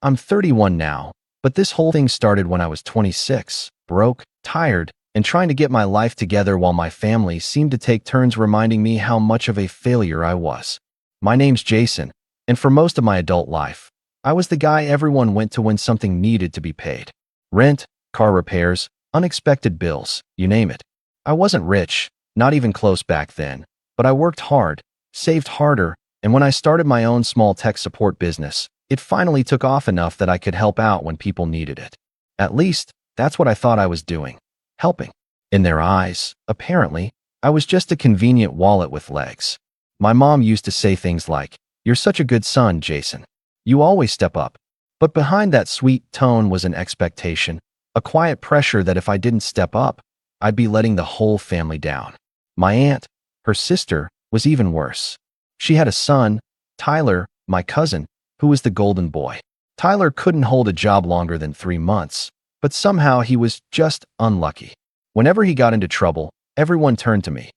I'm 31 now, but this whole thing started when I was 26, broke, tired, and trying to get my life together while my family seemed to take turns reminding me how much of a failure I was. My name's Jason, and for most of my adult life, I was the guy everyone went to when something needed to be paid. Rent, car repairs, unexpected bills, you name it. I wasn't rich, not even close back then, but I worked hard, saved harder, and when I started my own small tech support business, it finally took off enough that I could help out when people needed it. At least, that's what I thought I was doing. Helping. In their eyes, apparently, I was just a convenient wallet with legs. My mom used to say things like, "You're such a good son, Jason. You always step up." But behind that sweet tone was an expectation, a quiet pressure that if I didn't step up, I'd be letting the whole family down. My aunt, her sister, was even worse. She had a son, Tyler, my cousin, who was the golden boy. Tyler couldn't hold a job longer than 3 months, but somehow he was just unlucky. Whenever he got into trouble, everyone turned to me.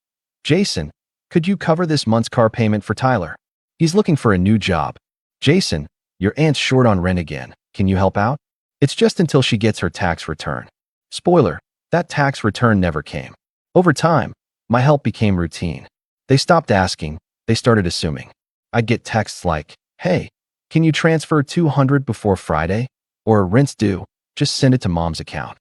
"Jason, could you cover this month's car payment for Tyler? He's looking for a new job." "Jason, your aunt's short on rent again. Can you help out?" It's just until she gets her tax return. Spoiler, that tax return never came. Over time, my help became routine. They stopped asking, they started assuming. I'd get texts like, "Hey, can you transfer 200 before Friday?" Or "Rent's due, just send it to mom's account."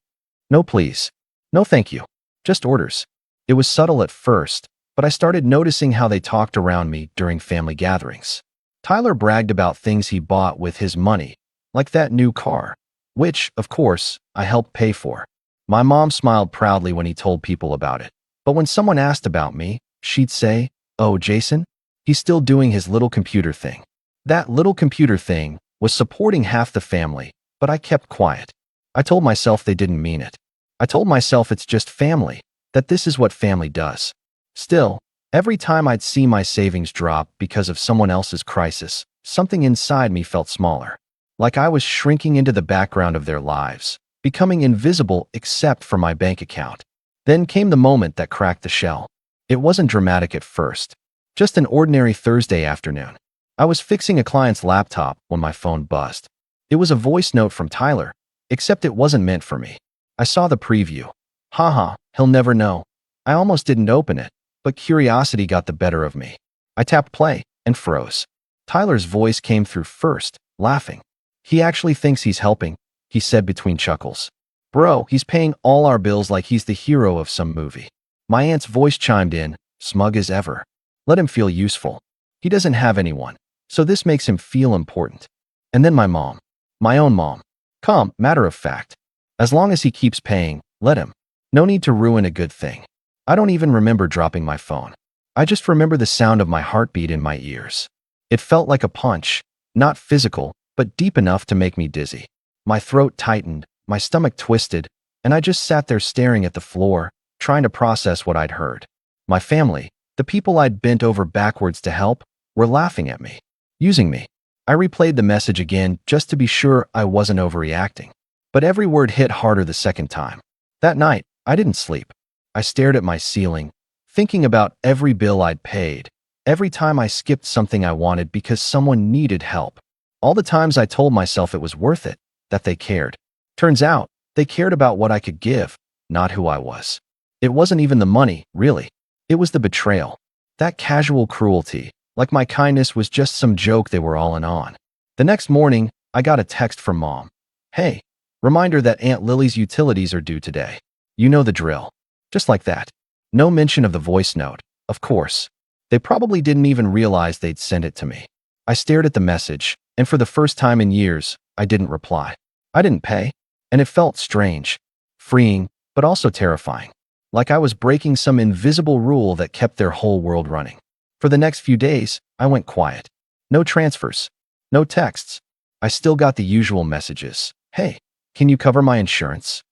"No please. No thank you. Just orders." It was subtle at first, but I started noticing how they talked around me during family gatherings. Tyler bragged about things he bought with his money, like that new car, which, of course, I helped pay for. My mom smiled proudly when he told people about it. But when someone asked about me, she'd say, "Oh, Jason? He's still doing his little computer thing." That little computer thing was supporting half the family, but I kept quiet. I told myself they didn't mean it. I told myself it's just family, that this is what family does. Still, every time I'd see my savings drop because of someone else's crisis, something inside me felt smaller. Like I was shrinking into the background of their lives, becoming invisible except for my bank account. Then came the moment that cracked the shell. It wasn't dramatic at first, just an ordinary Thursday afternoon. I was fixing a client's laptop when my phone buzzed. It was a voice note from Tyler, except it wasn't meant for me. I saw the preview. Haha, he'll never know. I almost didn't open it, but curiosity got the better of me. I tapped play and froze. Tyler's voice came through first, laughing. "He actually thinks he's helping," he said between chuckles. "Bro, he's paying all our bills like he's the hero of some movie." My aunt's voice chimed in, smug as ever. "Let him feel useful. He doesn't have anyone, so this makes him feel important." And then my mom. My own mom. Calm, matter of fact. "As long as he keeps paying, let him. No need to ruin a good thing." I don't even remember dropping my phone. I just remember the sound of my heartbeat in my ears. It felt like a punch, not physical, but deep enough to make me dizzy. My throat tightened, my stomach twisted, and I just sat there staring at the floor, trying to process what I'd heard. My family, the people I'd bent over backwards to help, were laughing at me, using me. I replayed the message again just to be sure I wasn't overreacting. But every word hit harder the second time. That night, I didn't sleep. I stared at my ceiling, thinking about every bill I'd paid, every time I skipped something I wanted because someone needed help. All the times I told myself it was worth it, that they cared. Turns out, they cared about what I could give, not who I was. It wasn't even the money, really. It was the betrayal. That casual cruelty, like my kindness was just some joke they were all in on. The next morning, I got a text from Mom. "Hey, reminder that Aunt Lily's utilities are due today. You know the drill." Just like that. No mention of the voice note, of course. They probably didn't even realize they'd send it to me. I stared at the message, and for the first time in years, I didn't reply. I didn't pay, and it felt strange, freeing, but also terrifying. Like I was breaking some invisible rule that kept their whole world running. For the next few days, I went quiet. No transfers. No texts. I still got the usual messages. "Hey, can you cover my insurance?"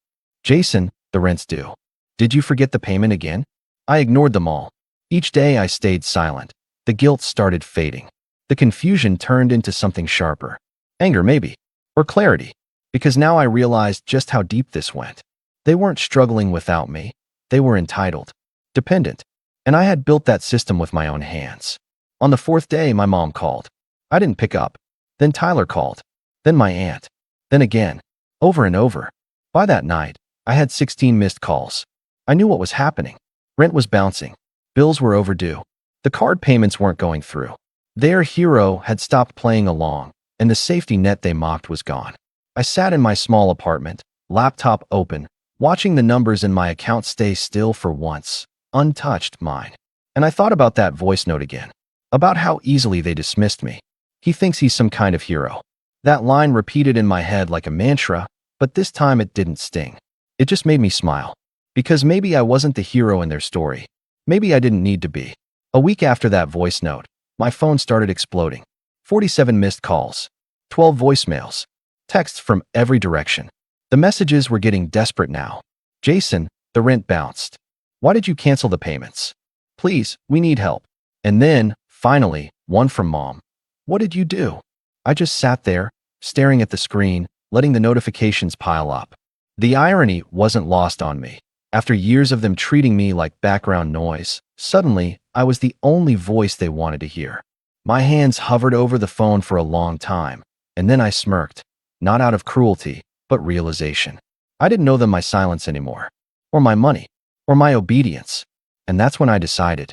"Jason, the rent's due. Did you forget the payment again?" I ignored them all. Each day I stayed silent. The guilt started fading. The confusion turned into something sharper. Anger, maybe. Or clarity. Because now I realized just how deep this went. They weren't struggling without me. They were entitled. Dependent. And I had built that system with my own hands. On the fourth day, my mom called. I didn't pick up. Then Tyler called. Then my aunt. Then again. Over and over. By that night, I had 16 missed calls. I knew what was happening. Rent was bouncing. Bills were overdue. The card payments weren't going through. Their hero had stopped playing along, and the safety net they mocked was gone. I sat in my small apartment, laptop open, watching the numbers in my account stay still for once, untouched mine. And I thought about that voice note again. About how easily they dismissed me. He thinks he's some kind of hero. That line repeated in my head like a mantra, but this time it didn't sting. It just made me smile. Because maybe I wasn't the hero in their story. Maybe I didn't need to be. A week after that voice note, my phone started exploding. 47 missed calls. 12 voicemails. Texts from every direction. The messages were getting desperate now. Jason, the rent bounced. Why did you cancel the payments? Please, we need help. And then, finally, one from Mom. What did you do? I just sat there, staring at the screen, letting the notifications pile up. The irony wasn't lost on me. After years of them treating me like background noise, suddenly, I was the only voice they wanted to hear. My hands hovered over the phone for a long time, and then I smirked, not out of cruelty, but realization. I didn't owe them my silence anymore, or my money, or my obedience. And that's when I decided.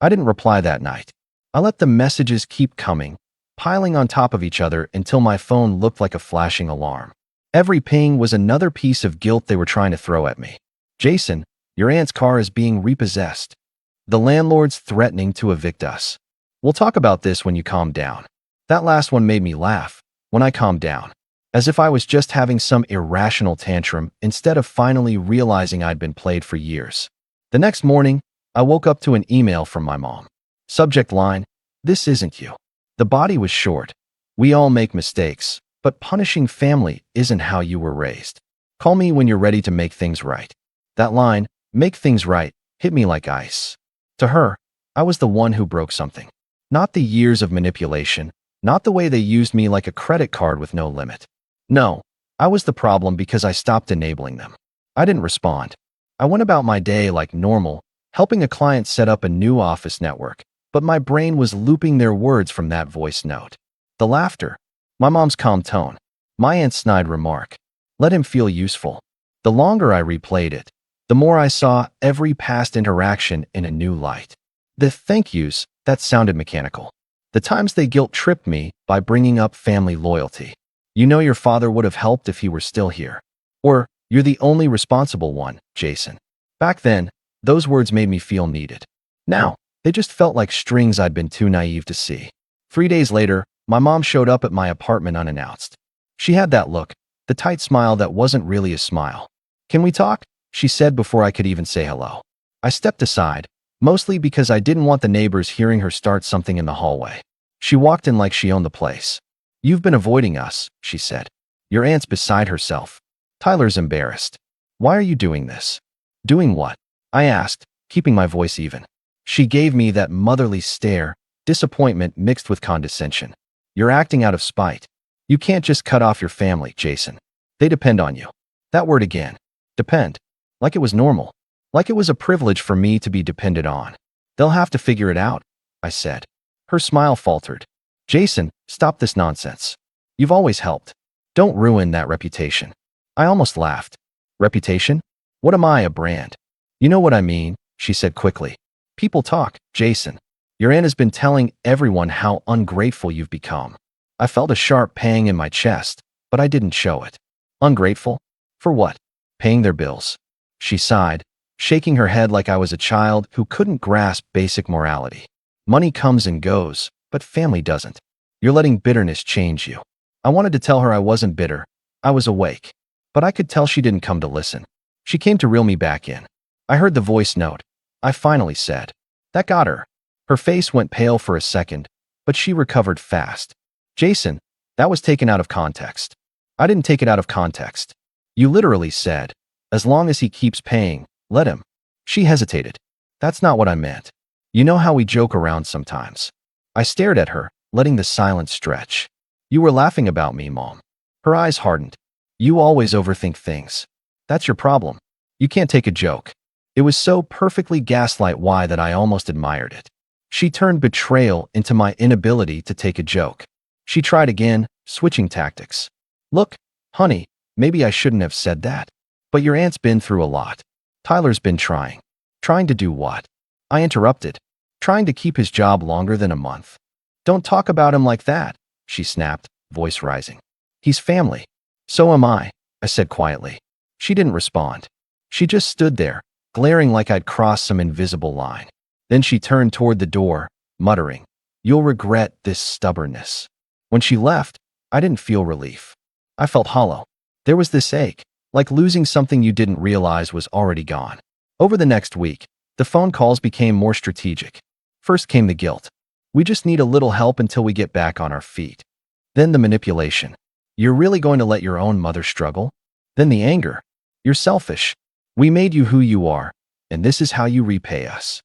I didn't reply that night. I let the messages keep coming, piling on top of each other until my phone looked like a flashing alarm. Every ping was another piece of guilt they were trying to throw at me. Jason, your aunt's car is being repossessed. The landlord's threatening to evict us. We'll talk about this when you calm down. That last one made me laugh, when I calmed down. As if I was just having some irrational tantrum instead of finally realizing I'd been played for years. The next morning, I woke up to an email from my mom. Subject line, "This isn't you." The body was short. "We all make mistakes, but punishing family isn't how you were raised. Call me when you're ready to make things right." That line, "make things right," hit me like ice. To her, I was the one who broke something. Not the years of manipulation, not the way they used me like a credit card with no limit. No, I was the problem because I stopped enabling them. I didn't respond. I went about my day like normal, helping a client set up a new office network, but my brain was looping their words from that voice note. The laughter, my mom's calm tone, my aunt's snide remark, let him feel useful. The longer I replayed it, the more I saw every past interaction in a new light. The thank yous, that sounded mechanical. The times they guilt-tripped me by bringing up family loyalty. "You know your father would have helped if he were still here." Or, "You're the only responsible one, Jason." Back then, those words made me feel needed. Now, they just felt like strings I'd been too naive to see. 3 days later, my mom showed up at my apartment unannounced. She had that look, the tight smile that wasn't really a smile. "Can we talk?" she said before I could even say hello. I stepped aside, mostly because I didn't want the neighbors hearing her start something in the hallway. She walked in like she owned the place. "You've been avoiding us," she said. "Your aunt's beside herself. Tyler's embarrassed. Why are you doing this?" "Doing what?" I asked, keeping my voice even. She gave me that motherly stare, disappointment mixed with condescension. "You're acting out of spite. You can't just cut off your family, Jason. They depend on you." That word again. Depend. Like it was normal. Like it was a privilege for me to be depended on. "They'll have to figure it out," I said. Her smile faltered. "Jason, stop this nonsense. You've always helped. Don't ruin that reputation." I almost laughed. "Reputation? What am I, a brand?" "You know what I mean," she said quickly. "People talk, Jason. Your aunt has been telling everyone how ungrateful you've become." I felt a sharp pang in my chest, but I didn't show it. Ungrateful? For what? Paying their bills. She sighed, shaking her head like I was a child who couldn't grasp basic morality. "Money comes and goes, but family doesn't. You're letting bitterness change you." I wanted to tell her I wasn't bitter. I was awake. But I could tell she didn't come to listen. She came to reel me back in. I heard the voice note. I finally said. That got her. Her face went pale for a second, but she recovered fast. "Jason, that was taken out of context." "I didn't take it out of context. You literally said, as long as he keeps paying, let him." She hesitated. "That's not what I meant. You know how we joke around sometimes." I stared at her, letting the silence stretch. "You were laughing about me, Mom." Her eyes hardened. "You always overthink things. That's your problem. You can't take a joke." It was so perfectly gaslight why that I almost admired it. She turned betrayal into my inability to take a joke. She tried again, switching tactics. Look, honey, maybe I shouldn't have said that. But your aunt's been through a lot. Tyler's been trying. Trying to do what? I interrupted. Trying to keep his job longer than a month. Don't talk about him like that, she snapped, voice rising. He's family. So am I said quietly. She didn't respond. She just stood there, glaring like I'd crossed some invisible line. Then she turned toward the door, muttering, "You'll regret this stubbornness." When she left, I didn't feel relief. I felt hollow. There was this ache, like losing something you didn't realize was already gone. Over the next week, the phone calls became more strategic. First came the guilt. We just need a little help until we get back on our feet. Then the manipulation. You're really going to let your own mother struggle? Then the anger. You're selfish. We made you who you are, and this is how you repay us.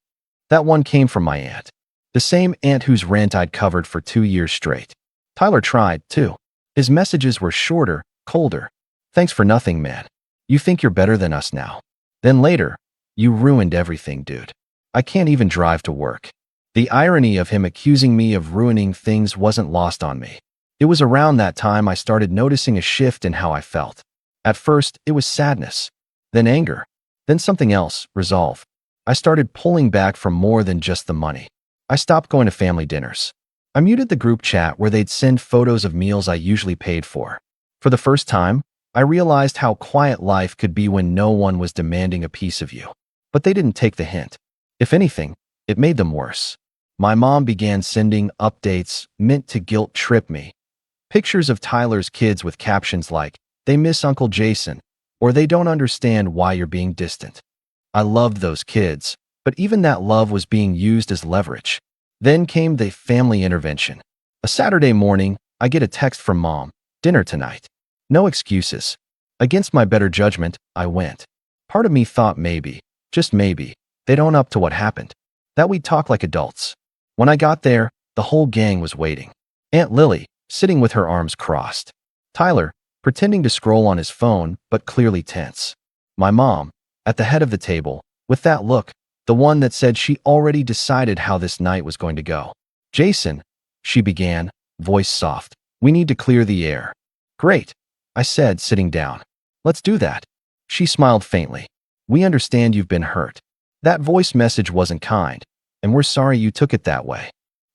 That one came from my aunt. The same aunt whose rent I'd covered for 2 years straight. Tyler tried, too. His messages were shorter, colder. Thanks for nothing, man. You think you're better than us now. Then later, you ruined everything, dude. I can't even drive to work. The irony of him accusing me of ruining things wasn't lost on me. It was around that time I started noticing a shift in how I felt. At first, it was sadness, then anger, then something else, resolve. I started pulling back from more than just the money. I stopped going to family dinners. I muted the group chat where they'd send photos of meals I usually paid for. For the first time, I realized how quiet life could be when no one was demanding a piece of you. But they didn't take the hint. If anything, it made them worse. My mom began sending updates meant to guilt trip me. Pictures of Tyler's kids with captions like, "They miss Uncle Jason," or "They don't understand why you're being distant." I loved those kids, but even that love was being used as leverage. Then came the family intervention. A Saturday morning, I get a text from Mom, "Dinner tonight." No excuses. Against my better judgment, I went. Part of me thought maybe, just maybe, they'd own up to what happened. That we'd talk like adults. When I got there, the whole gang was waiting. Aunt Lily, sitting with her arms crossed. Tyler, pretending to scroll on his phone, but clearly tense. My mom, at the head of the table, with that look, the one that said she already decided how this night was going to go. "Jason," she began, voice soft, "we need to clear the air." "Great," I said, sitting down. "Let's do that." She smiled faintly. "We understand you've been hurt. That voice message wasn't kind, and we're sorry you took it that way."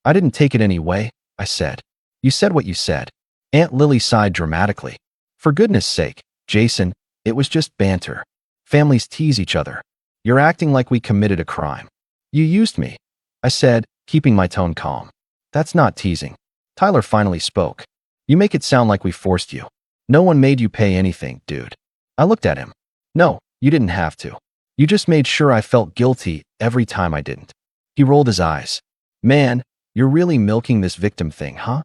"I didn't take it any way," I said. "You said what you said." Aunt Lily sighed dramatically. "For goodness sake, Jason, it was just banter. Families tease each other. You're acting like we committed a crime." "You used me," I said, keeping my tone calm. "That's not teasing." Tyler finally spoke. "You make it sound like we forced you. No one made you pay anything, dude." I looked at him. "No, you didn't have to. You just made sure I felt guilty every time I didn't." He rolled his eyes. "Man, you're really milking this victim thing, huh?"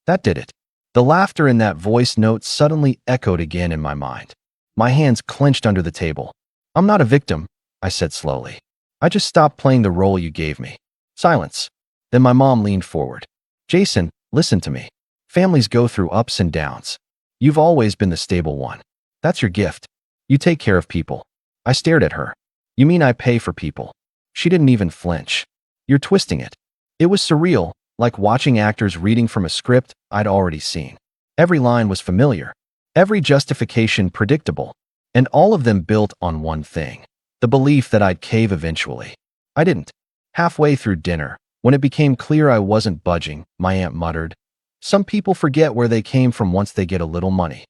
That did it. The laughter in that voice note suddenly echoed again in my mind. My hands clenched under the table. "I'm not a victim," I said slowly. "I just stopped playing the role you gave me." Silence. Then my mom leaned forward. "Jason, listen to me. Families go through ups and downs. You've always been the stable one. That's your gift. You take care of people." I stared at her. "You mean I pay for people?" She didn't even flinch. "You're twisting it." It was surreal, like watching actors reading from a script I'd already seen. Every line was familiar, every justification predictable, and all of them built on one thing: the belief that I'd cave eventually. I didn't. Halfway through dinner, when it became clear I wasn't budging, my aunt muttered, "Some people forget where they came from once they get a little money."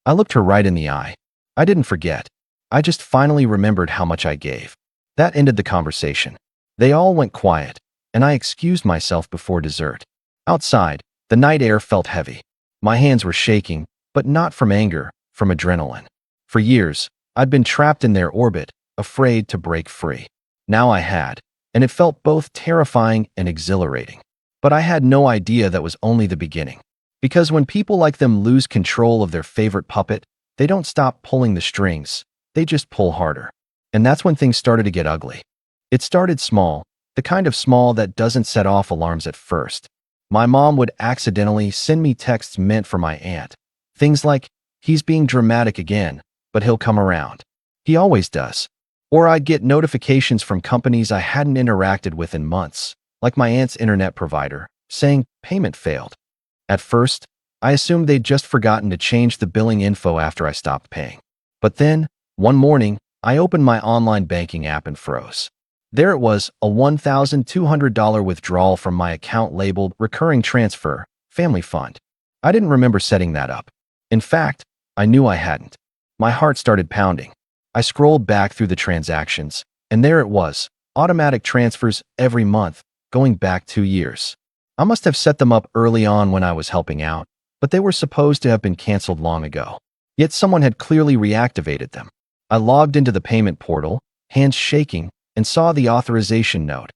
I looked her right in the eye. I didn't forget. I just finally remembered how much I gave. That ended the conversation. They all went quiet, and I excused myself before dessert. Outside, the night air felt heavy. My hands were shaking, but not from anger, from adrenaline. For years, I'd been trapped in their orbit, afraid to break free. Now I had, and it felt both terrifying and exhilarating. But I had no idea that was only the beginning. Because when people like them lose control of their favorite puppet, they don't stop pulling the strings, they just pull harder. And that's when things started to get ugly. It started small, the kind of small that doesn't set off alarms at first. My mom would accidentally send me texts meant for my aunt. Things like, "He's being dramatic again, but he'll come around. He always does." Or I'd get notifications from companies I hadn't interacted with in months, like my aunt's internet provider, saying payment failed. At first, I assumed they'd just forgotten to change the billing info after I stopped paying. But then, one morning, I opened my online banking app and froze. There it was, a $1,200 withdrawal from my account labeled Recurring Transfer, Family Fund. I didn't remember setting that up. In fact, I knew I hadn't. My heart started pounding. I scrolled back through the transactions, and there it was, automatic transfers every month, going back 2 years. I must have set them up early on when I was helping out, but they were supposed to have been canceled long ago. Yet someone had clearly reactivated them. I logged into the payment portal, hands shaking, and saw the authorization note.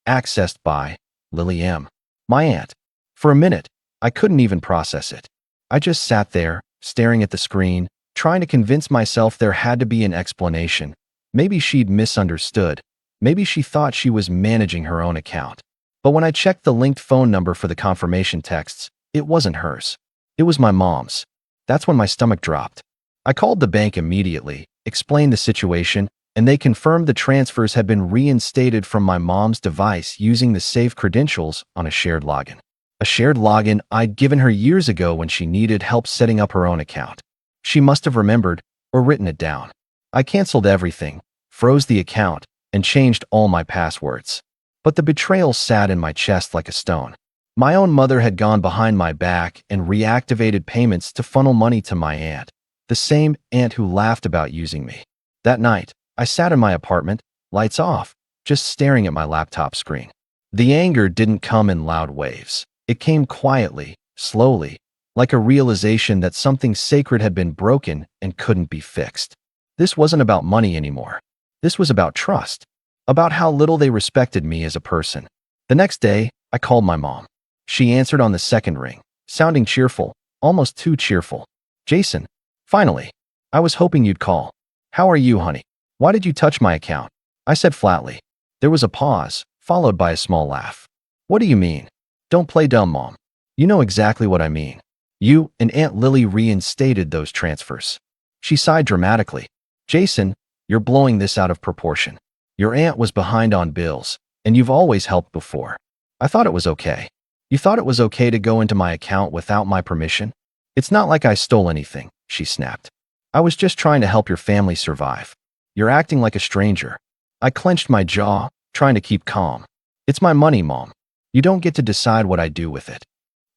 Accessed by Lily M., my aunt. For a minute, I couldn't even process it. I just sat there, staring at the screen, trying to convince myself there had to be an explanation. Maybe she'd misunderstood. Maybe she thought she was managing her own account. But when I checked the linked phone number for the confirmation texts, it wasn't hers. It was my mom's. That's when my stomach dropped. I called the bank immediately, explained the situation, and they confirmed the transfers had been reinstated from my mom's device using the saved credentials on a shared login. A shared login I'd given her years ago when she needed help setting up her own account. She must have remembered or written it down. I canceled everything, froze the account, and changed all my passwords. But the betrayal sat in my chest like a stone. My own mother had gone behind my back and reactivated payments to funnel money to my aunt, the same aunt who laughed about using me. That night, I sat in my apartment, lights off, just staring at my laptop screen. The anger didn't come in loud waves. It came quietly, slowly, like a realization that something sacred had been broken and couldn't be fixed. This wasn't about money anymore. This was about trust, about how little they respected me as a person. The next day, I called my mom. She answered on the second ring, sounding cheerful, almost too cheerful. "Jason, finally. I was hoping you'd call. How are you, honey? Why did you touch my account?" I said flatly. There was a pause, followed by a small laugh. "What do you mean? Don't play dumb, Mom. You know exactly what I mean. You and Aunt Lily reinstated those transfers." She sighed dramatically. "Jason, you're blowing this out of proportion. Your aunt was behind on bills, and you've always helped before. I thought it was okay. You thought it was okay to go into my account without my permission? It's not like I stole anything," she snapped. "I was just trying to help your family survive. You're acting like a stranger." I clenched my jaw, trying to keep calm. "It's my money, Mom. You don't get to decide what I do with it.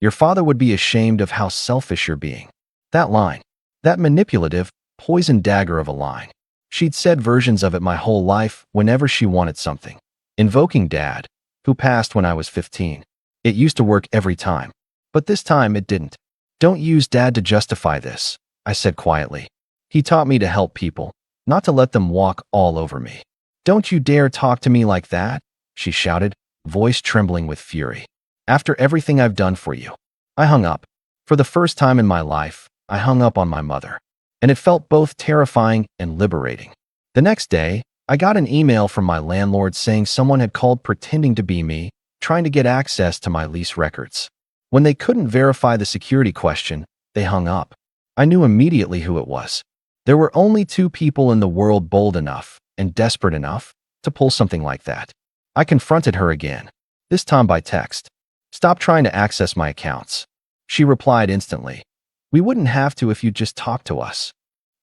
Your father would be ashamed of how selfish you're being." That line, that manipulative, poison dagger of a line. She'd said versions of it my whole life whenever she wanted something. Invoking Dad, who passed when I was 15. It used to work every time. But this time it didn't. "Don't use Dad to justify this," I said quietly. "He taught me to help people, not to let them walk all over me." "Don't you dare talk to me like that," she shouted, voice trembling with fury. "After everything I've done for you." I hung up. For the first time in my life, I hung up on my mother. And it felt both terrifying and liberating. The next day, I got an email from my landlord saying someone had called pretending to be me, trying to get access to my lease records. When they couldn't verify the security question, they hung up. I knew immediately who it was. There were only 2 people in the world bold enough and desperate enough to pull something like that. I confronted her again, this time by text. "Stop trying to access my accounts." She replied instantly. "We wouldn't have to if you'd just talk to us."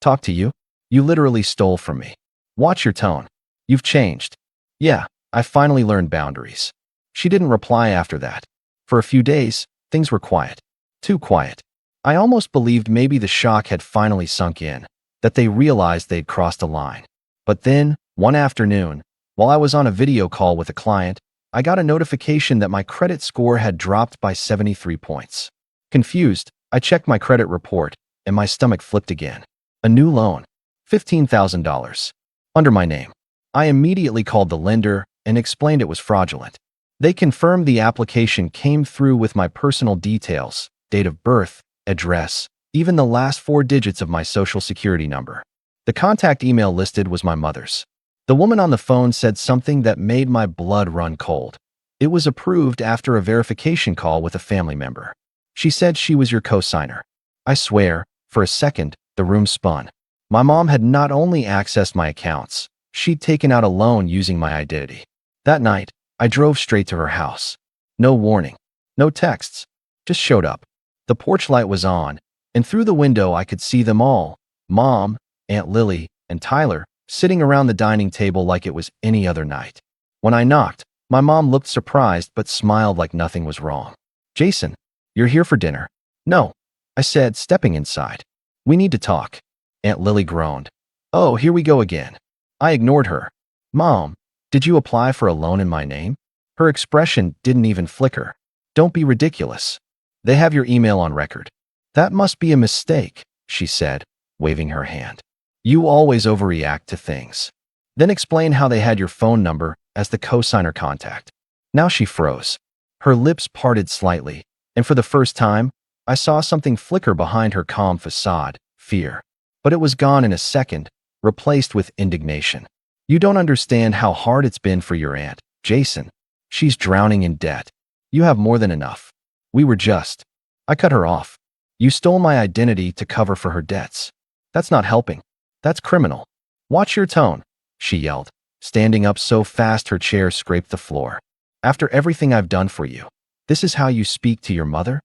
"Talk to you? You literally stole from me. Watch your tone. You've changed." "Yeah, I finally learned boundaries." She didn't reply after that. For a few days, things were quiet. Too quiet. I almost believed maybe the shock had finally sunk in, that they realized they'd crossed a line. But then, one afternoon, while I was on a video call with a client, I got a notification that my credit score had dropped by 73 points. Confused, I checked my credit report, and my stomach flipped again. A new loan. $15,000. Under my name. I immediately called the lender and explained it was fraudulent. They confirmed the application came through with my personal details, date of birth, address, even the last 4 digits of my social security number. The contact email listed was my mother's. The woman on the phone said something that made my blood run cold. It was approved after a verification call with a family member. She said she was your co-signer. I swear, for a second, the room spun. My mom had not only accessed my accounts, she'd taken out a loan using my identity. That night, I drove straight to her house. No warning, no texts, just showed up. The porch light was on, and through the window I could see them all, Mom, Aunt Lily, and Tyler, sitting around the dining table like it was any other night. When I knocked, my mom looked surprised but smiled like nothing was wrong. "Jason, you're here for dinner." "No," I said, stepping inside. "We need to talk." Aunt Lily groaned. "Oh, here we go again." I ignored her. "Mom, did you apply for a loan in my name?" Her expression didn't even flicker. "Don't be ridiculous. They have your email on record." "That must be a mistake," she said, waving her hand. "You always overreact to things." Then explain how they had your phone number as the cosigner contact. Now she froze. Her lips parted slightly, and for the first time, I saw something flicker behind her calm facade, fear. But it was gone in a second, replaced with indignation. "You don't understand how hard it's been for your aunt, Jason. She's drowning in debt. You have more than enough. We were just." I cut her off. "You stole my identity to cover for her debts. That's not helping. That's criminal." "Watch your tone," she yelled, standing up so fast her chair scraped the floor. "After everything I've done for you, this is how you speak to your mother?"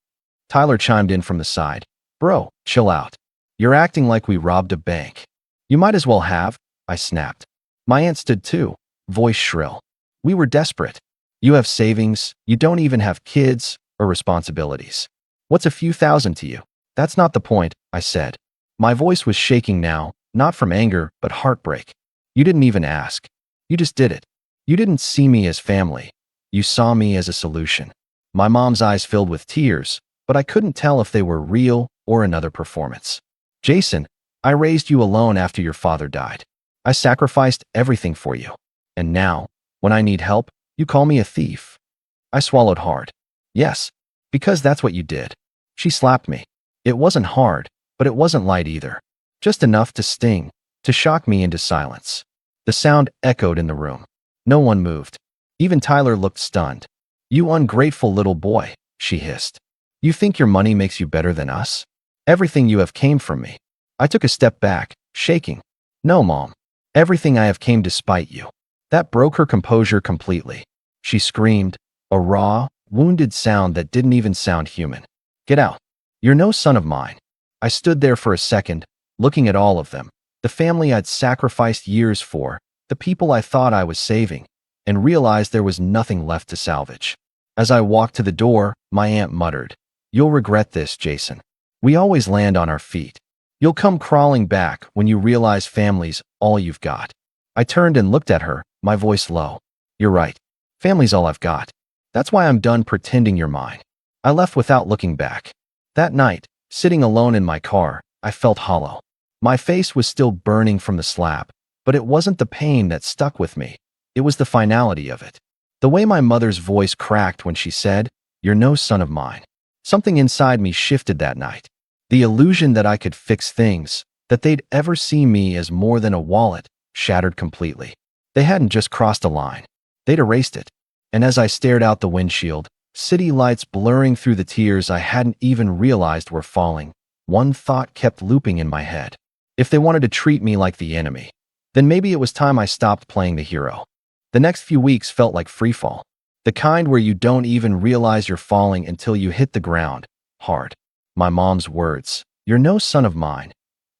Tyler chimed in from the side. "Bro, chill out. You're acting like we robbed a bank." "You might as well have," I snapped. My aunt stood too, voice shrill. "We were desperate. You have savings, you don't even have kids or responsibilities. What's a few thousand to you?" "That's not the point," I said. My voice was shaking now, not from anger, but heartbreak. "You didn't even ask. You just did it. You didn't see me as family. You saw me as a solution." My mom's eyes filled with tears, but I couldn't tell if they were real or another performance. "Jason, I raised you alone after your father died. I sacrificed everything for you. And now, when I need help, you call me a thief." I swallowed hard. "Yes, because that's what you did." She slapped me. It wasn't hard, but it wasn't light either. Just enough to sting, to shock me into silence. The sound echoed in the room. No one moved. Even Tyler looked stunned. "You ungrateful little boy," she hissed. "You think your money makes you better than us? Everything you have came from me." I took a step back, shaking. "No, Mom. Everything I have came despite you." That broke her composure completely. She screamed, a raw, wounded sound that didn't even sound human. "Get out. You're no son of mine." I stood there for a second, looking at all of them, the family I'd sacrificed years for, the people I thought I was saving, and realized there was nothing left to salvage. As I walked to the door, my aunt muttered, "You'll regret this, Jason. We always land on our feet. You'll come crawling back when you realize family's all you've got." I turned and looked at her, my voice low. "You're right. Family's all I've got. That's why I'm done pretending you're mine." I left without looking back. That night, sitting alone in my car, I felt hollow. My face was still burning from the slap, but it wasn't the pain that stuck with me. It was the finality of it. The way my mother's voice cracked when she said, "You're no son of mine." Something inside me shifted that night. The illusion that I could fix things, that they'd ever see me as more than a wallet, shattered completely. They hadn't just crossed a line. They'd erased it. And as I stared out the windshield, city lights blurring through the tears I hadn't even realized were falling, one thought kept looping in my head. If they wanted to treat me like the enemy, then maybe it was time I stopped playing the hero. The next few weeks felt like freefall. The kind where you don't even realize you're falling until you hit the ground, hard. My mom's words, "You're no son of mine,"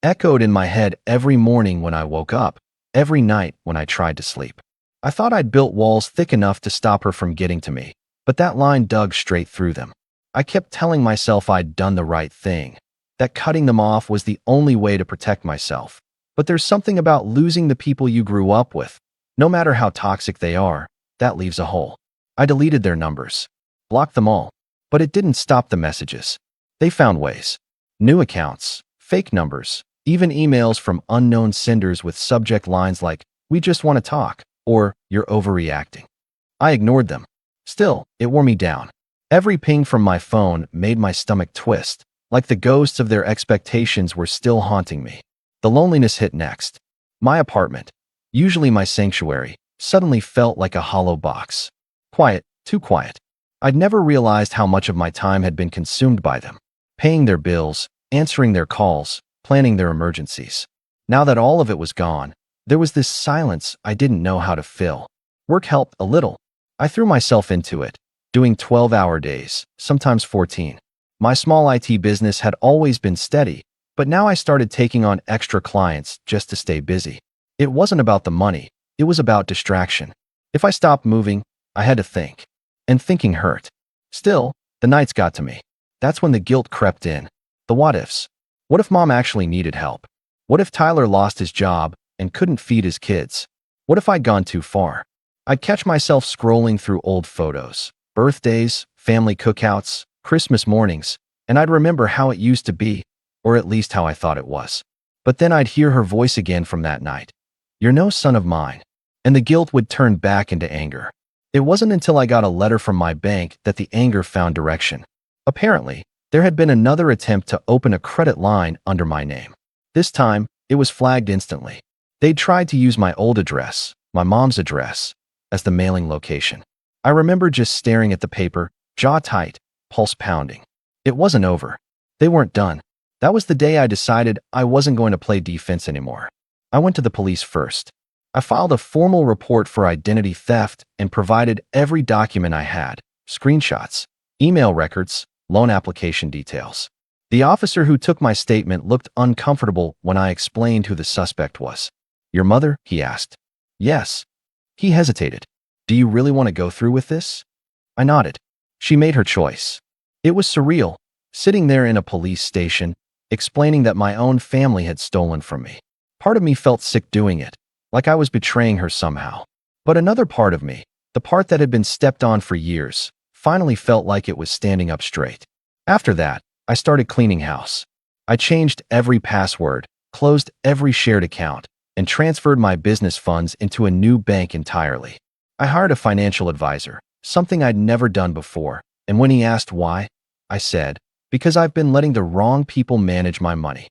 echoed in my head every morning when I woke up, every night when I tried to sleep. I thought I'd built walls thick enough to stop her from getting to me, but that line dug straight through them. I kept telling myself I'd done the right thing, that cutting them off was the only way to protect myself. But there's something about losing the people you grew up with, no matter how toxic they are, that leaves a hole. I deleted their numbers, blocked them all, but it didn't stop the messages. They found ways. New accounts, fake numbers, even emails from unknown senders with subject lines like, "We just want to talk," or "You're overreacting." I ignored them. Still, it wore me down. Every ping from my phone made my stomach twist, like the ghosts of their expectations were still haunting me. The loneliness hit next. My apartment, usually my sanctuary, suddenly felt like a hollow box. Quiet, too quiet. I'd never realized how much of my time had been consumed by them, paying their bills, answering their calls, planning their emergencies. Now that all of it was gone, there was this silence I didn't know how to fill. Work helped a little. I threw myself into it, doing 12-hour days, sometimes 14. My small IT business had always been steady, but now I started taking on extra clients just to stay busy. It wasn't about the money, it was about distraction. If I stopped moving, I had to think. And thinking hurt. Still, the nights got to me. That's when the guilt crept in. The what ifs. What if mom actually needed help? What if Tyler lost his job and couldn't feed his kids? What if I'd gone too far? I'd catch myself scrolling through old photos, birthdays, family cookouts, Christmas mornings, and I'd remember how it used to be, or at least how I thought it was. But then I'd hear her voice again from that night. "You're no son of mine." And the guilt would turn back into anger. It wasn't until I got a letter from my bank that the anger found direction. Apparently, there had been another attempt to open a credit line under my name. This time, it was flagged instantly. They'd tried to use my old address, my mom's address, as the mailing location. I remember just staring at the paper, jaw tight, pulse pounding. It wasn't over. They weren't done. That was the day I decided I wasn't going to play defense anymore. I went to the police first. I filed a formal report for identity theft and provided every document I had, screenshots, email records, loan application details. The officer who took my statement looked uncomfortable when I explained who the suspect was. "Your mother?" he asked. "Yes." He hesitated. "Do you really want to go through with this?" I nodded. She made her choice. It was surreal, sitting there in a police station, explaining that my own family had stolen from me. Part of me felt sick doing it, like I was betraying her somehow. But another part of me, the part that had been stepped on for years, finally felt like it was standing up straight. After that, I started cleaning house. I changed every password, closed every shared account, and transferred my business funds into a new bank entirely. I hired a financial advisor, something I'd never done before, and when he asked why, I said, "Because I've been letting the wrong people manage my money."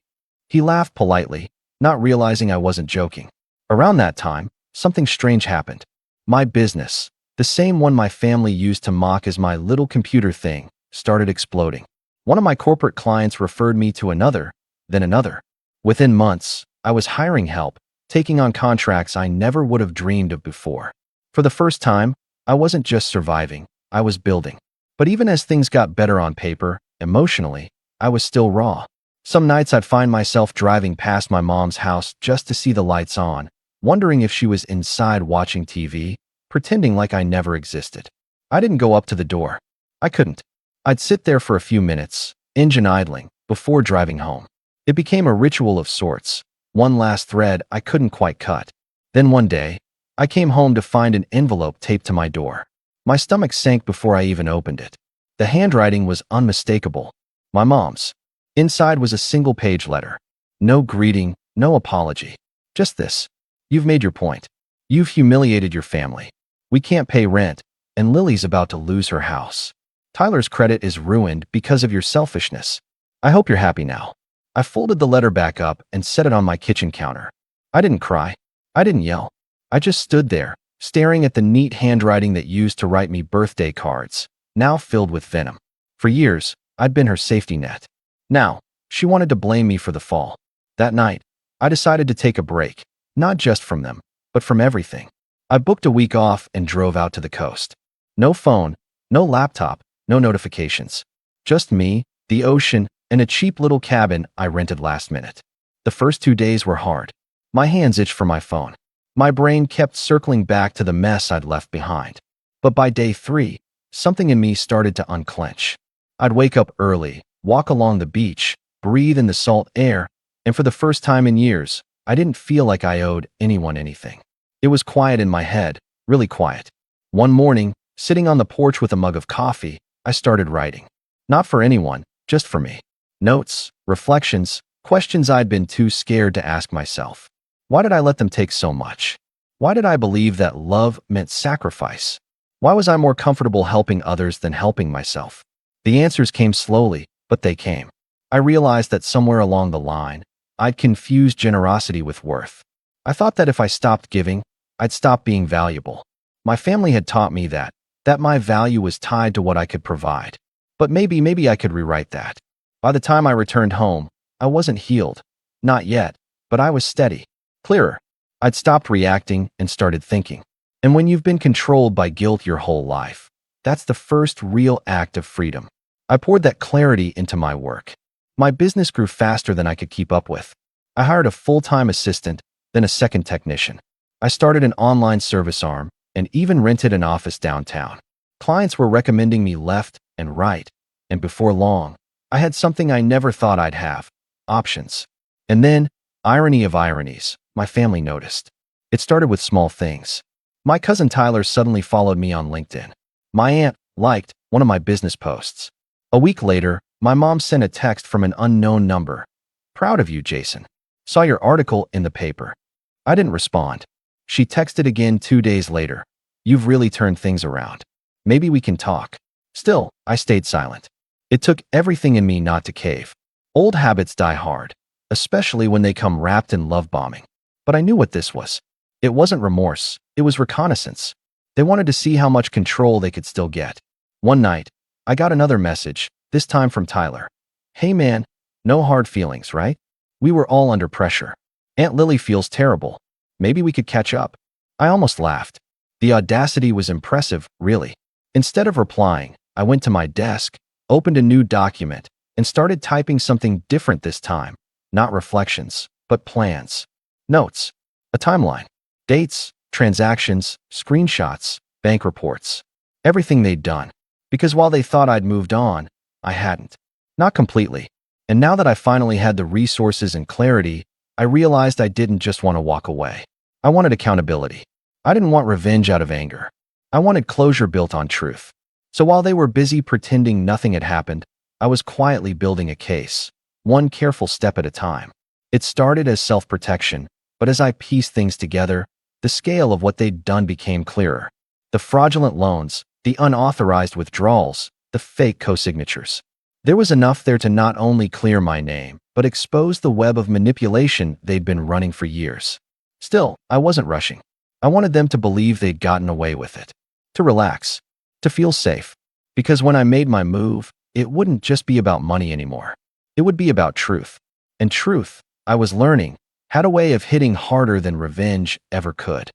He laughed politely, not realizing I wasn't joking. Around that time, something strange happened. My business, the same one my family used to mock as my little computer thing, started exploding. One of my corporate clients referred me to another, then another. Within months, I was hiring help, taking on contracts I never would have dreamed of before. For the first time, I wasn't just surviving, I was building. But even as things got better on paper, emotionally, I was still raw. Some nights I'd find myself driving past my mom's house just to see the lights on, wondering if she was inside watching TV, pretending like I never existed. I didn't go up to the door. I couldn't. I'd sit there for a few minutes, engine idling, before driving home. It became a ritual of sorts, one last thread I couldn't quite cut. Then one day, I came home to find an envelope taped to my door. My stomach sank before I even opened it. The handwriting was unmistakable. My mom's. Inside was a single-page letter. No greeting, no apology. Just this. "You've made your point. You've humiliated your family. We can't pay rent, and Lily's about to lose her house. Tyler's credit is ruined because of your selfishness. I hope you're happy now." I folded the letter back up and set it on my kitchen counter. I didn't cry. I didn't yell. I just stood there, staring at the neat handwriting that used to write me birthday cards, now filled with venom. For years, I'd been her safety net. Now, she wanted to blame me for the fall. That night, I decided to take a break, not just from them, but from everything. I booked a week off and drove out to the coast. No phone, no laptop, no notifications. Just me, the ocean, and a cheap little cabin I rented last minute. The first 2 days were hard. My hands itched for my phone. My brain kept circling back to the mess I'd left behind. But by day 3, something in me started to unclench. I'd wake up early, walk along the beach, breathe in the salt air, and for the first time in years, I didn't feel like I owed anyone anything. It was quiet in my head, really quiet. One morning, sitting on the porch with a mug of coffee, I started writing. Not for anyone, just for me. Notes, reflections, questions I'd been too scared to ask myself. Why did I let them take so much? Why did I believe that love meant sacrifice? Why was I more comfortable helping others than helping myself? The answers came slowly, but they came. I realized that somewhere along the line, I'd confused generosity with worth. I thought that if I stopped giving, I'd stop being valuable. My family had taught me that my value was tied to what I could provide. But maybe I could rewrite that. By the time I returned home, I wasn't healed. Not yet, but I was steady, clearer. I'd stopped reacting and started thinking. And when you've been controlled by guilt your whole life, that's the first real act of freedom. I poured that clarity into my work. My business grew faster than I could keep up with. I hired a full-time assistant, then a second technician. I started an online service arm and even rented an office downtown. Clients were recommending me left and right, and before long, I had something I never thought I'd have: options. And then, irony of ironies, my family noticed. It started with small things. My cousin Tyler suddenly followed me on LinkedIn. My aunt liked one of my business posts. A week later, my mom sent a text from an unknown number. "Proud of you, Jason. Saw your article in the paper." I didn't respond. She texted again 2 days later. "You've really turned things around. Maybe we can talk." Still, I stayed silent. It took everything in me not to cave. Old habits die hard, especially when they come wrapped in love bombing. But I knew what this was. It wasn't remorse, it was reconnaissance. They wanted to see how much control they could still get. One night, I got another message, this time from Tyler. "Hey man, no hard feelings, right? We were all under pressure. Aunt Lily feels terrible. Maybe we could catch up." I almost laughed. The audacity was impressive, really. Instead of replying, I went to my desk, opened a new document, and started typing something different this time. Not reflections, but plans. Notes. A timeline. Dates, transactions, screenshots, bank reports. Everything they'd done. Because while they thought I'd moved on, I hadn't. Not completely. And now that I finally had the resources and clarity, I realized I didn't just want to walk away. I wanted accountability. I didn't want revenge out of anger. I wanted closure built on truth. So while they were busy pretending nothing had happened, I was quietly building a case, one careful step at a time. It started as self-protection, but as I pieced things together, the scale of what they'd done became clearer. The fraudulent loans, the unauthorized withdrawals, the fake co-signatures. There was enough there to not only clear my name, but expose the web of manipulation they'd been running for years. Still, I wasn't rushing. I wanted them to believe they'd gotten away with it. To relax. To feel safe. Because when I made my move, it wouldn't just be about money anymore. It would be about truth. And truth, I was learning, had a way of hitting harder than revenge ever could.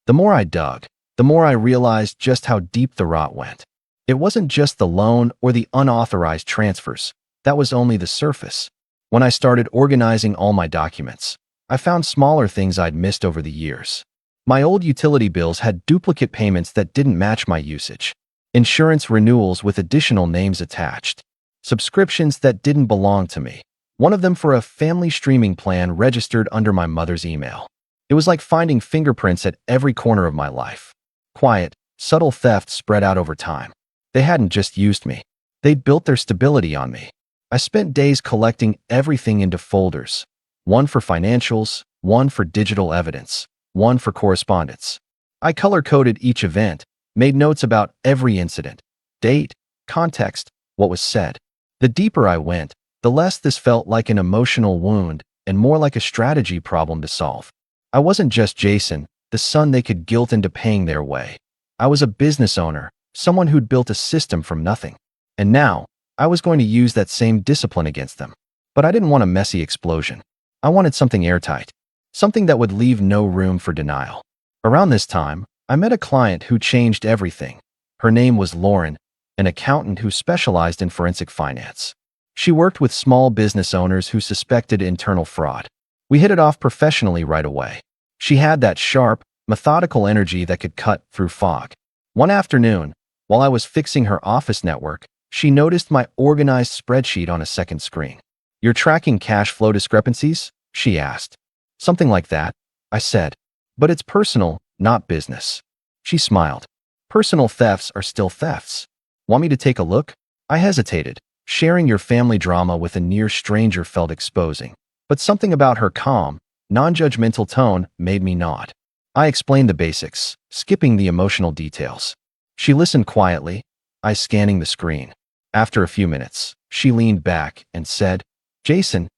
The more I dug, the more I realized just how deep the rot went. It wasn't just the loan or the unauthorized transfers. That was only the surface. When I started organizing all my documents, I found smaller things I'd missed over the years. My old utility bills had duplicate payments that didn't match my usage. Insurance renewals with additional names attached. Subscriptions that didn't belong to me. One of them for a family streaming plan registered under my mother's email. It was like finding fingerprints at every corner of my life. Quiet, subtle theft spread out over time. They hadn't just used me. They'd built their stability on me. I spent days collecting everything into folders. One for financials, one for digital evidence, one for correspondence. I color-coded each event, made notes about every incident, date, context, what was said. The deeper I went, the less this felt like an emotional wound and more like a strategy problem to solve. I wasn't just Jason, the son they could guilt into paying their way. I was a business owner, someone who'd built a system from nothing. And now, I was going to use that same discipline against them. But I didn't want a messy explosion. I wanted something airtight. Something that would leave no room for denial. Around this time, I met a client who changed everything. Her name was Lauren, an accountant who specialized in forensic finance. She worked with small business owners who suspected internal fraud. We hit it off professionally right away. She had that sharp, methodical energy that could cut through fog. One afternoon, while I was fixing her office network, she noticed my organized spreadsheet on a second screen. "You're tracking cash flow discrepancies?" she asked. "Something like that," I said. "But it's personal, not business." She smiled. "Personal thefts are still thefts. Want me to take a look?" I hesitated. Sharing your family drama with a near stranger felt exposing. But something about her calm, non-judgmental tone made me nod. I explained the basics, skipping the emotional details. She listened quietly, eyes scanning the screen. After a few minutes, she leaned back and said, "Jason,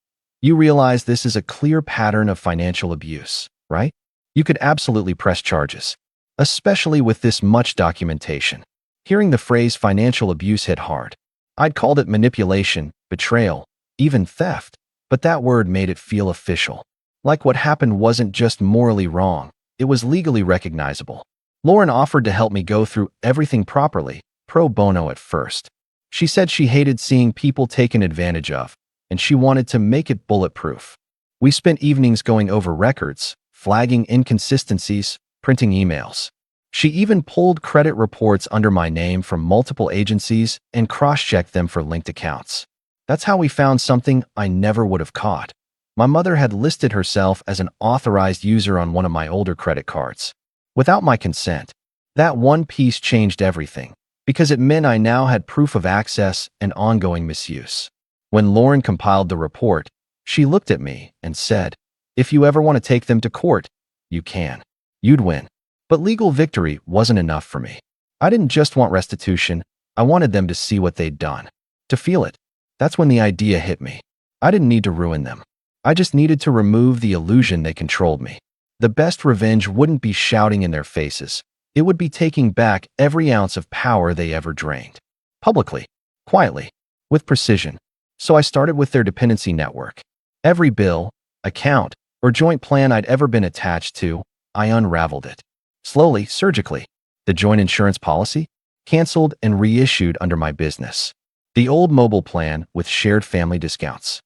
you realize this is a clear pattern of financial abuse, right? You could absolutely press charges, especially with this much documentation." Hearing the phrase financial abuse hit hard. I'd called it manipulation, betrayal, even theft, but that word made it feel official. Like what happened wasn't just morally wrong, it was legally recognizable. Lauren offered to help me go through everything properly, pro bono at first. She said she hated seeing people taken advantage of, and she wanted to make it bulletproof. We spent evenings going over records, flagging inconsistencies, printing emails. She even pulled credit reports under my name from multiple agencies and cross-checked them for linked accounts. That's how we found something I never would have caught. My mother had listed herself as an authorized user on one of my older credit cards. Without my consent, that one piece changed everything, because it meant I now had proof of access and ongoing misuse. When Lauren compiled the report, she looked at me and said, "If you ever want to take them to court, you can. You'd win." But legal victory wasn't enough for me. I didn't just want restitution, I wanted them to see what they'd done, to feel it. That's when the idea hit me. I didn't need to ruin them. I just needed to remove the illusion they controlled me. The best revenge wouldn't be shouting in their faces. It would be taking back every ounce of power they ever drained. Publicly, quietly, with precision. So I started with their dependency network. Every bill, account, or joint plan I'd ever been attached to, I unraveled it. Slowly, surgically. The joint insurance policy? Canceled and reissued under my business. The old mobile plan with shared family discounts.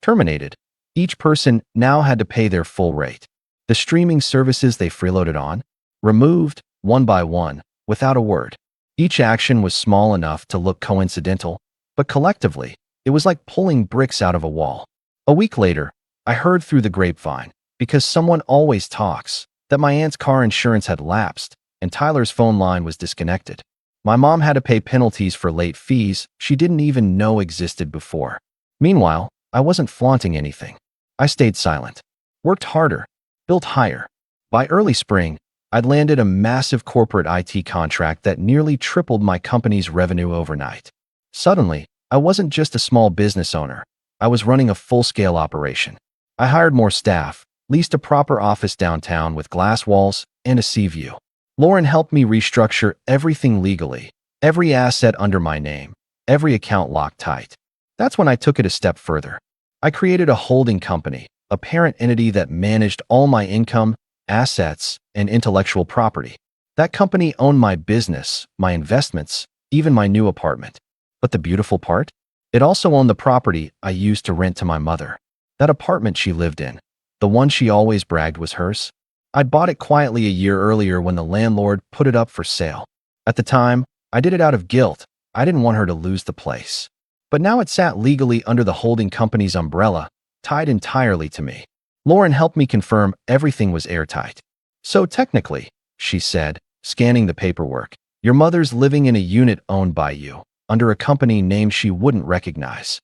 Terminated. Each person now had to pay their full rate. The streaming services they freeloaded on? Removed, one by one, without a word. Each action was small enough to look coincidental, but collectively, it was like pulling bricks out of a wall. A week later, I heard through the grapevine, because someone always talks, that my aunt's car insurance had lapsed and Tyler's phone line was disconnected. My mom had to pay penalties for late fees she didn't even know existed before. Meanwhile, I wasn't flaunting anything. I stayed silent, worked harder, built higher. By early spring, I'd landed a massive corporate IT contract that nearly tripled my company's revenue overnight. Suddenly, I wasn't just a small business owner. I was running a full-scale operation. I hired more staff, leased a proper office downtown with glass walls and a sea view. Lauren helped me restructure everything legally, every asset under my name, every account locked tight. That's when I took it a step further. I created a holding company, a parent entity that managed all my income, assets, and intellectual property. That company owned my business, my investments, even my new apartment. But the beautiful part? It also owned the property I used to rent to my mother. That apartment she lived in, the one she always bragged was hers. I'd bought it quietly a year earlier when the landlord put it up for sale. At the time, I did it out of guilt. I didn't want her to lose the place. But now it sat legally under the holding company's umbrella, tied entirely to me. Lauren helped me confirm everything was airtight. "So technically," she said, scanning the paperwork, "your mother's living in a unit owned by you, under a company name she wouldn't recognize."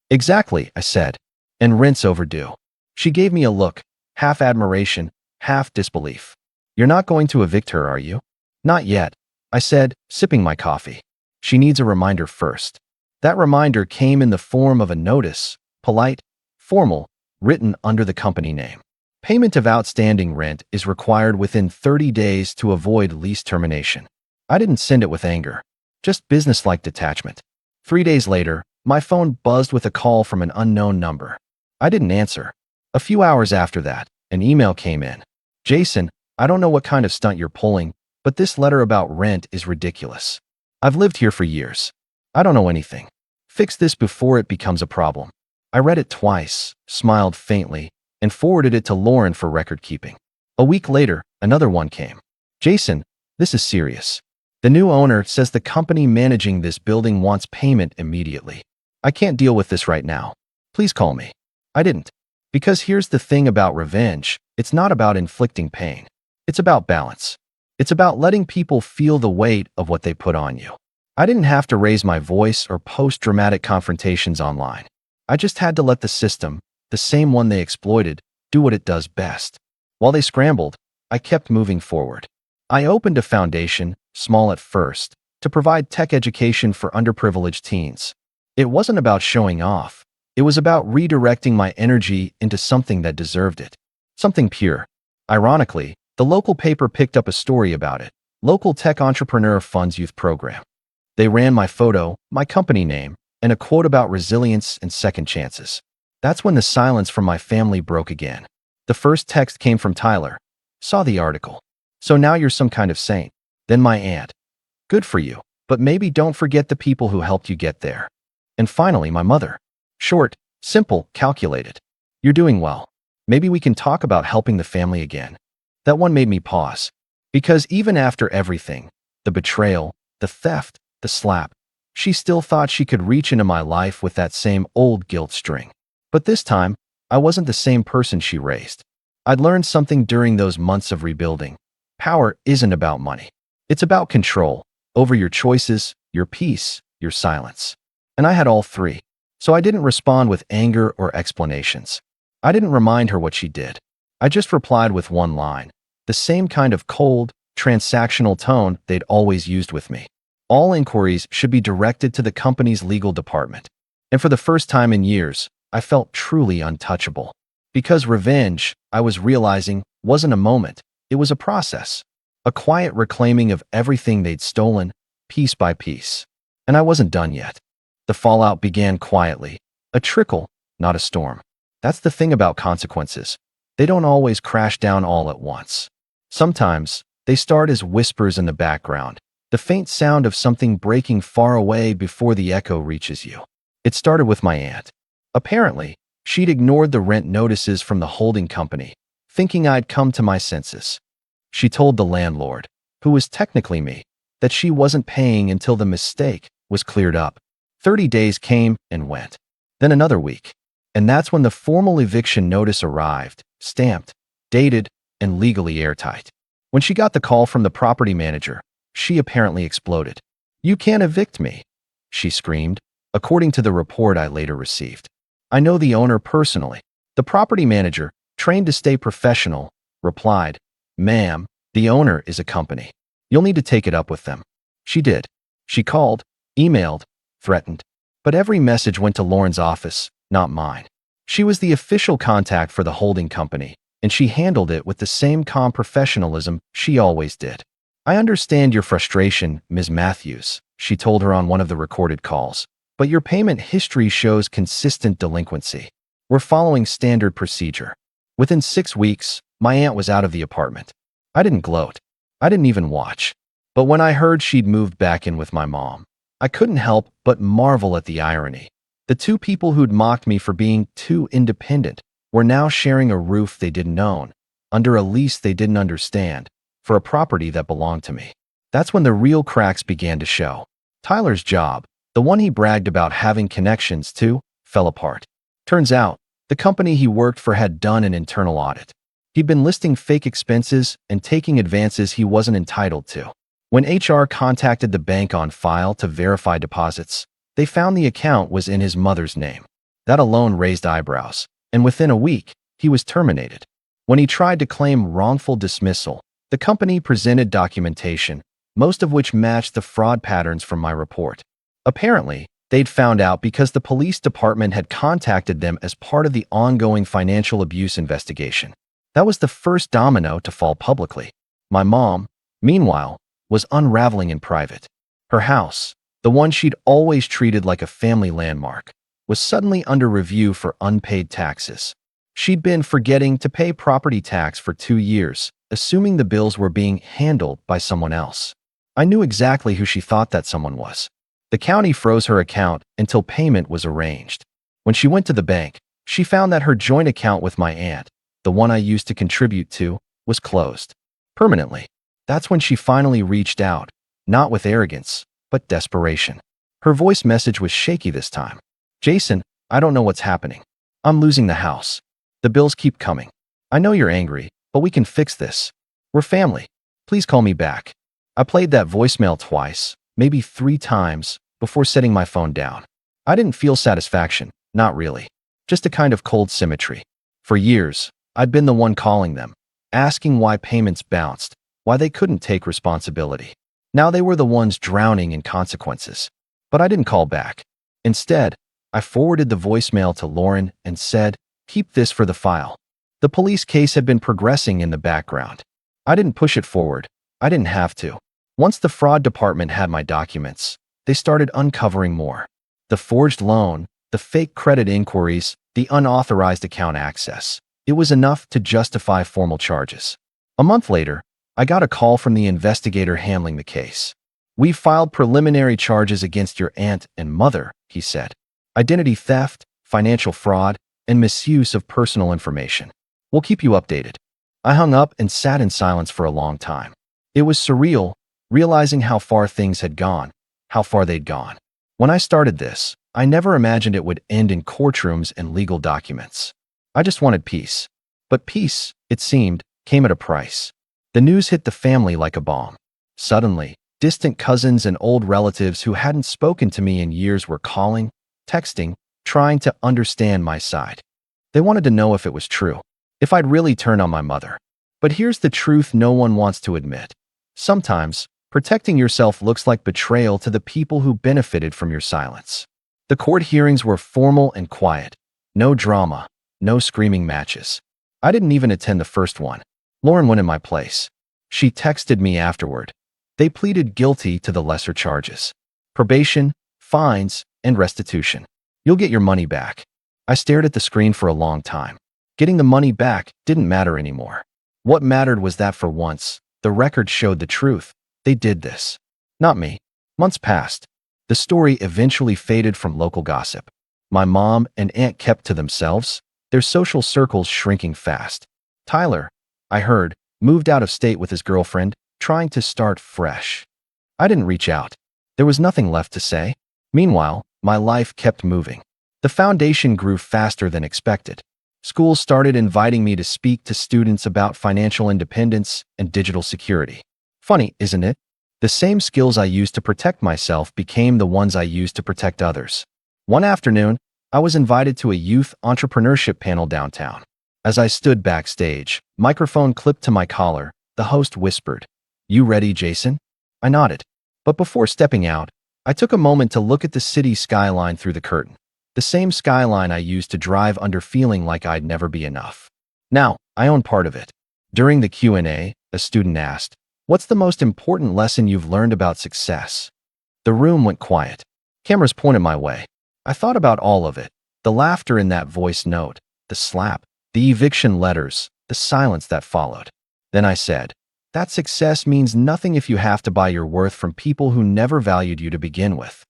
"Exactly," I said, "and rent's overdue." She gave me a look, half admiration, half disbelief. "You're not going to evict her, are you?" "Not yet," I said, sipping my coffee. "She needs a reminder first." That reminder came in the form of a notice, polite, formal, written under the company name. Payment of outstanding rent is required within 30 days to avoid lease termination. I didn't send it with anger, just businesslike detachment. 3 days later, my phone buzzed with a call from an unknown number. I didn't answer. A few hours after that, an email came in. "Jason, I don't know what kind of stunt you're pulling, but this letter about rent is ridiculous. I've lived here for years. I don't know anything. Fix this before it becomes a problem." I read it twice, smiled faintly, and forwarded it to Lauren for record keeping. A week later, another one came. "Jason, this is serious. The new owner says the company managing this building wants payment immediately. I can't deal with this right now. Please call me." I didn't. Because here's the thing about revenge, it's not about inflicting pain. It's about balance. It's about letting people feel the weight of what they put on you. I didn't have to raise my voice or post dramatic confrontations online. I just had to let the system, the same one they exploited, do what it does best. While they scrambled, I kept moving forward. I opened a foundation, small at first, to provide tech education for underprivileged teens. It wasn't about showing off. It was about redirecting my energy into something that deserved it. Something pure. Ironically, the local paper picked up a story about it. Local tech entrepreneur funds youth program. They ran my photo, my company name, and a quote about resilience and second chances. That's when the silence from my family broke again. The first text came from Tyler. "Saw the article. So now you're some kind of saint." Then my aunt. "Good for you. but maybe don't forget the people who helped you get there. And finally, my mother. Short, simple, calculated. You're doing well. Maybe we can talk about helping the family again. That one made me pause. Because even after everything, the betrayal, the theft, the slap, she still thought she could reach into my life with that same old guilt string. But this time, I wasn't the same person she raised. I'd learned something during those months of rebuilding. Power isn't about money. It's about control over your choices, your peace, your silence. And I had all three. So I didn't respond with anger or explanations. I didn't remind her what she did. I just replied with one line, the same kind of cold, transactional tone they'd always used with me. All inquiries should be directed to the company's legal department. And for the first time in years, I felt truly untouchable. Because revenge, I was realizing, wasn't a moment, it was a process. A quiet reclaiming of everything they'd stolen, piece by piece. And I wasn't done yet. The fallout began quietly, a trickle, not a storm. That's the thing about consequences. They don't always crash down all at once. Sometimes, they start as whispers in the background, the faint sound of something breaking far away before the echo reaches you. It started with my aunt. Apparently, she'd ignored the rent notices from the holding company, thinking I'd come to my senses. She told the landlord, who was technically me, that she wasn't paying until the mistake was cleared up. 30 days came and went. Then another week. And that's when the formal eviction notice arrived, stamped, dated, and legally airtight. When she got the call from the property manager, she apparently exploded. "You can't evict me," she screamed, according to the report I later received. "I know the owner personally." The property manager, trained to stay professional, replied, "Ma'am, the owner is a company. You'll need to take it up with them." She did. She called, emailed, threatened. But every message went to Lauren's office, not mine. She was the official contact for the holding company, and she handled it with the same calm professionalism she always did. "I understand your frustration, Ms. Matthews," she told her on one of the recorded calls, "but your payment history shows consistent delinquency. We're following standard procedure." Within 6 weeks, my aunt was out of the apartment. I didn't gloat. I didn't even watch. But when I heard she'd moved back in with my mom, I couldn't help but marvel at the irony. The two people who'd mocked me for being too independent were now sharing a roof they didn't own, under a lease they didn't understand, for a property that belonged to me. That's when the real cracks began to show. Tyler's job, the one he bragged about having connections to, fell apart. Turns out, the company he worked for had done an internal audit. He'd been listing fake expenses and taking advances he wasn't entitled to. When HR contacted the bank on file to verify deposits, they found the account was in his mother's name. That alone raised eyebrows, and within a week, he was terminated. When he tried to claim wrongful dismissal, the company presented documentation, most of which matched the fraud patterns from my report. Apparently, they'd found out because the police department had contacted them as part of the ongoing financial abuse investigation. That was the first domino to fall publicly. My mom, meanwhile, was unraveling in private. Her house, the one she'd always treated like a family landmark, was suddenly under review for unpaid taxes. She'd been forgetting to pay property tax for 2 years, assuming the bills were being handled by someone else. I knew exactly who she thought that someone was. The county froze her account until payment was arranged. When she went to the bank, she found that her joint account with my aunt, the one I used to contribute to, was closed. Permanently. That's when she finally reached out, not with arrogance, but desperation. Her voice message was shaky this time. "Jason, I don't know what's happening. I'm losing the house. The bills keep coming. I know you're angry, but we can fix this. We're family. Please call me back." I played that voicemail twice, maybe 3 times, before setting my phone down. I didn't feel satisfaction, not really. Just a kind of cold symmetry. For years, I'd been the one calling them, asking why payments bounced, why they couldn't take responsibility. Now they were the ones drowning in consequences. But I didn't call back. Instead, I forwarded the voicemail to Lauren and said, "Keep this for the file." The police case had been progressing in the background. I didn't push it forward. I didn't have to. Once the fraud department had my documents, they started uncovering more. The forged loan, the fake credit inquiries, the unauthorized account access. It was enough to justify formal charges. A month later, I got a call from the investigator handling the case. We filed preliminary charges against your aunt and mother, he said. Identity theft, financial fraud, and misuse of personal information. We'll keep you updated. I hung up and sat in silence for a long time. It was surreal, realizing how far things had gone, how far they'd gone. When I started this, I never imagined it would end in courtrooms and legal documents. I just wanted peace. But peace, it seemed, came at a price. The news hit the family like a bomb. Suddenly, distant cousins and old relatives who hadn't spoken to me in years were calling, texting, trying to understand my side. They wanted to know if it was true, if I'd really turned on my mother. But here's the truth no one wants to admit. Sometimes, protecting yourself looks like betrayal to the people who benefited from your silence. The court hearings were formal and quiet. No drama, no screaming matches. I didn't even attend the first one. Lauren went in my place. She texted me afterward. They pleaded guilty to the lesser charges: probation, fines, and restitution. You'll get your money back. I stared at the screen for a long time. Getting the money back didn't matter anymore. What mattered was that for once, the record showed the truth. They did this. Not me. Months passed. The story eventually faded from local gossip. My mom and aunt kept to themselves, their social circles shrinking fast. Tyler, I heard, moved out of state with his girlfriend, trying to start fresh. I didn't reach out. There was nothing left to say. Meanwhile, my life kept moving. The foundation grew faster than expected. Schools started inviting me to speak to students about financial independence and digital security. Funny, isn't it? The same skills I used to protect myself became the ones I used to protect others. One afternoon, I was invited to a youth entrepreneurship panel downtown. As I stood backstage, microphone clipped to my collar, the host whispered, "You ready, Jason?" I nodded. But before stepping out, I took a moment to look at the city skyline through the curtain. The same skyline I used to drive under, feeling like I'd never be enough. Now, I own part of it. During the Q&A, a student asked, "What's the most important lesson you've learned about success?" The room went quiet. Cameras pointed my way. I thought about all of it. The laughter in that voice note, the slap, the eviction letters, the silence that followed. Then I said, that success means nothing if you have to buy your worth from people who never valued you to begin with.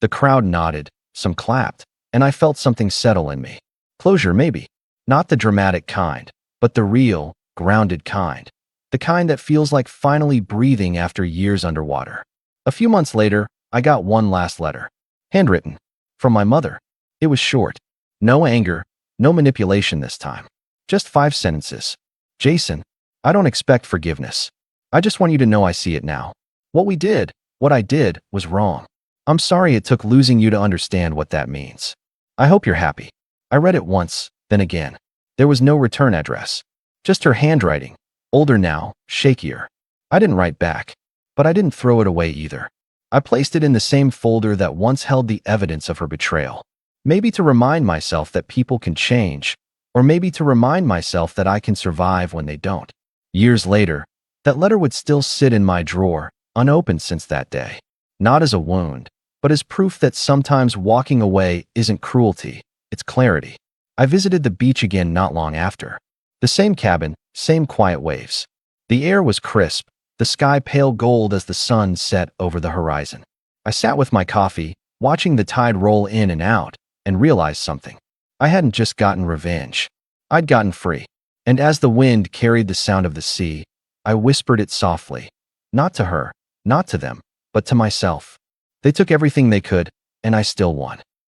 The crowd nodded, some clapped, and I felt something settle in me. Closure, maybe. Not the dramatic kind, but the real, grounded kind. The kind that feels like finally breathing after years underwater. A few months later, I got one last letter. Handwritten. From my mother. It was short. No anger, no manipulation this time. Just 5 sentences. "Jason, I don't expect forgiveness. I just want you to know I see it now. What I did, was wrong. I'm sorry it took losing you to understand what that means. I hope you're happy." I read it once, then again. There was no return address. Just her handwriting. Older now, shakier. I didn't write back. But I didn't throw it away either. I placed it in the same folder that once held the evidence of her betrayal. Maybe to remind myself that people can change, or maybe to remind myself that I can survive when they don't. Years later, that letter would still sit in my drawer, unopened since that day. Not as a wound, but as proof that sometimes walking away isn't cruelty, it's clarity. I visited the beach again not long after. The same cabin, same quiet waves. The air was crisp, the sky pale gold as the sun set over the horizon. I sat with my coffee, watching the tide roll in and out, and realized something. I hadn't just gotten revenge. I'd gotten free. And as the wind carried the sound of the sea, I whispered it softly. Not to her, not to them, but to myself. They took everything they could, and I still won.